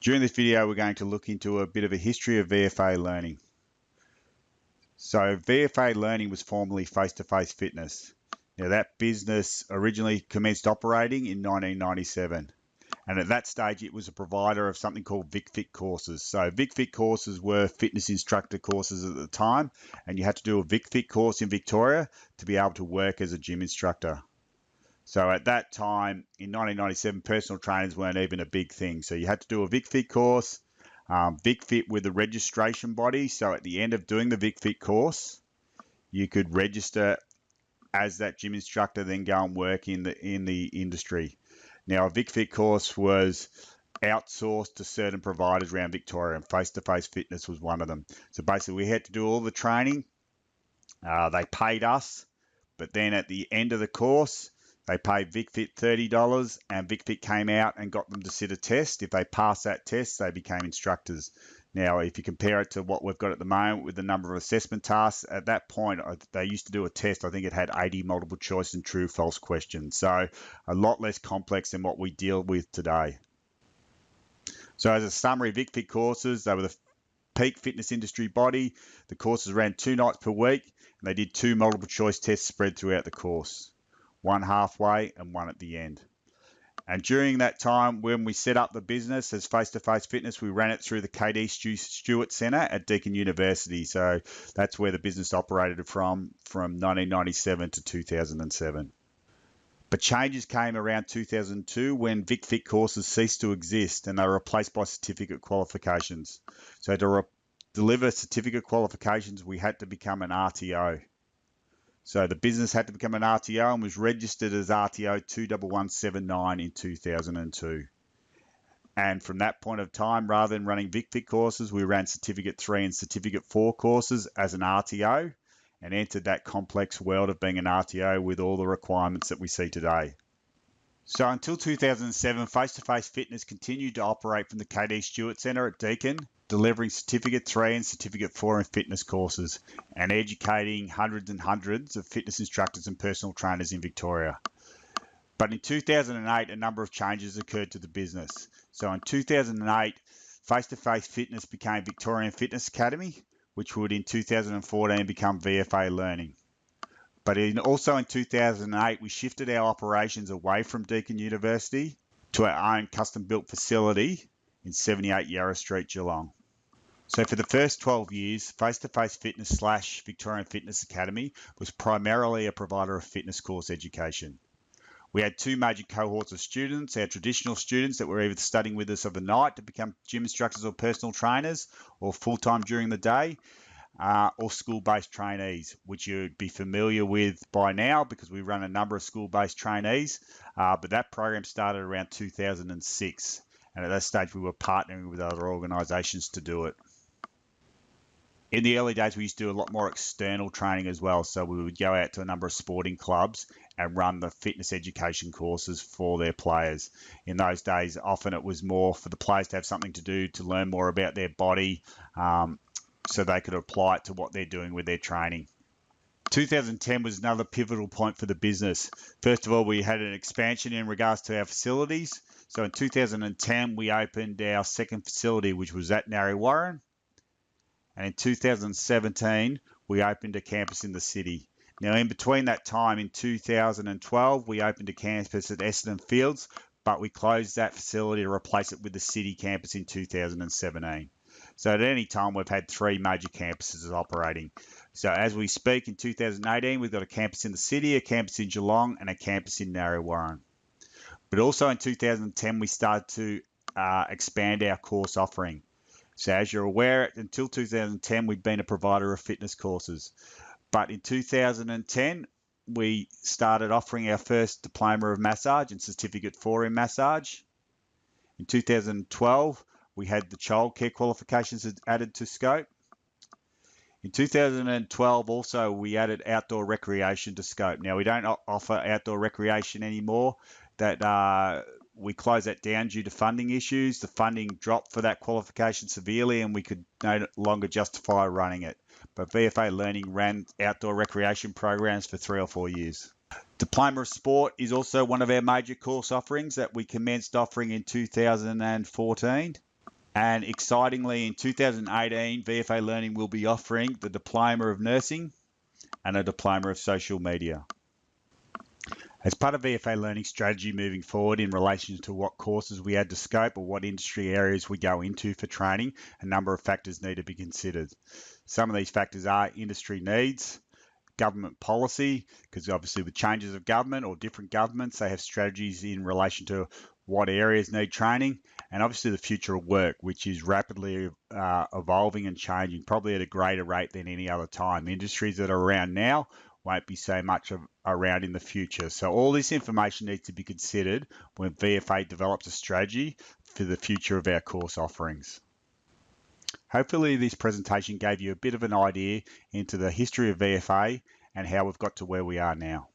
During this video, we're going to look into a bit of a history of VFA learning. So VFA learning was formerly face-to-face fitness. Now that business originally commenced operating in 1997. And at that stage, it was a provider of something called VFA courses. So VFA courses were fitness instructor courses at the time, and you had to do a VFA course in Victoria to be able to work as a gym instructor. So at that time, in 1997, personal trainers weren't even a big thing. So you had to do a VFA course, VFA with a registration body. So at the end of doing the VFA course, you could register as that gym instructor, then go and work in the industry. Now, a VFA course was outsourced to certain providers around Victoria, and face-to-face fitness was one of them. So basically, we had to do all the training. They paid us, but then at the end of the course, they paid VFA $30, and VFA came out and got them to sit a test. If they passed that test, they became instructors. Now, if you compare it to what we've got at the moment with the number of assessment tasks, at that point, they used to do a test. I think it had 80 multiple choice and true, false questions. So a lot less complex than what we deal with today. So as a summary, VFA courses, they were the peak fitness industry body. The courses ran 2 nights per week, and they did 2 multiple choice tests spread throughout the course. One halfway and one at the end. And during that time, when we set up the business as face-to-face fitness, we ran it through the KD Stewart Centre at Deakin University. So that's where the business operated from 1997 to 2007. But changes came around 2002 when VFA courses ceased to exist and they were replaced by certificate qualifications. So to deliver certificate qualifications, we had to become an RTO. So the business had to become an RTO and was registered as RTO 21179 in 2002. And from that point of time, rather than running VFA courses, we ran Certificate 3 and Certificate 4 courses as an RTO and entered that complex world of being an RTO with all the requirements that we see today. So until 2007, face-to-face fitness continued to operate from the KD Stewart Centre at Deakin, delivering Certificate 3 and Certificate 4 in fitness courses and educating hundreds and hundreds of fitness instructors and personal trainers in Victoria. But in 2008, a number of changes occurred to the business. So in 2008, face-to-face fitness became Victorian Fitness Academy, which would in 2014 become VFA Learning. But also in 2008, we shifted our operations away from Deakin University to our own custom-built facility in 78 Yarra Street, Geelong. So for the first 12 years, face-to-face fitness / Victorian Fitness Academy was primarily a provider of fitness course education. We had 2 major cohorts of students, our traditional students that were either studying with us overnight to become gym instructors or personal trainers or full-time during the day, or school-based trainees, which you'd be familiar with by now because we run a number of school-based trainees, but that program started around 2006. And at that stage, we were partnering with other organisations to do it. In the early days, we used to do a lot more external training as well. So we would go out to a number of sporting clubs and run the fitness education courses for their players. In those days, often it was more for the players to have something to do to learn more about their body so they could apply it to what they're doing with their training. 2010 was another pivotal point for the business. First of all, we had an expansion in regards to our facilities. So in 2010, we opened our second facility, which was at Narre Warren. And in 2017, we opened a campus in the city. Now, in between that time, in 2012, we opened a campus at Essendon Fields, but we closed that facility to replace it with the city campus in 2017. So at any time, we've had 3 major campuses operating. So as we speak, in 2018, we've got a campus in the city, a campus in Geelong, and a campus in Narre Warren. But also in 2010, we started to expand our course offering. So as you're aware, until 2010, we'd been a provider of fitness courses. But in 2010, we started offering our first diploma of massage and Certificate 4 in massage. In 2012, we had the childcare qualifications added to scope. In 2012, also, we added outdoor recreation to scope. Now, we don't offer outdoor recreation anymore. We closed that down due to funding issues. The funding dropped for that qualification severely and we could no longer justify running it. But VFA Learning ran outdoor recreation programs for 3 or 4 years. Diploma of Sport is also one of our major course offerings that we commenced offering in 2014. And excitingly, in 2018, VFA Learning will be offering the Diploma of Nursing and a Diploma of Social Media. As part of VFA Learning strategy moving forward in relation to what courses we add to scope or what industry areas we go into for training, a number of factors need to be considered. Some of these factors are industry needs, government policy, because obviously with changes of government or different governments, they have strategies in relation to what areas need training, and obviously the future of work, which is rapidly evolving and changing, probably at a greater rate than any other time. Industries that are around now won't be so much around in the future. So all this information needs to be considered when VFA develops a strategy for the future of our course offerings. Hopefully this presentation gave you a bit of an idea into the history of VFA and how we've got to where we are now.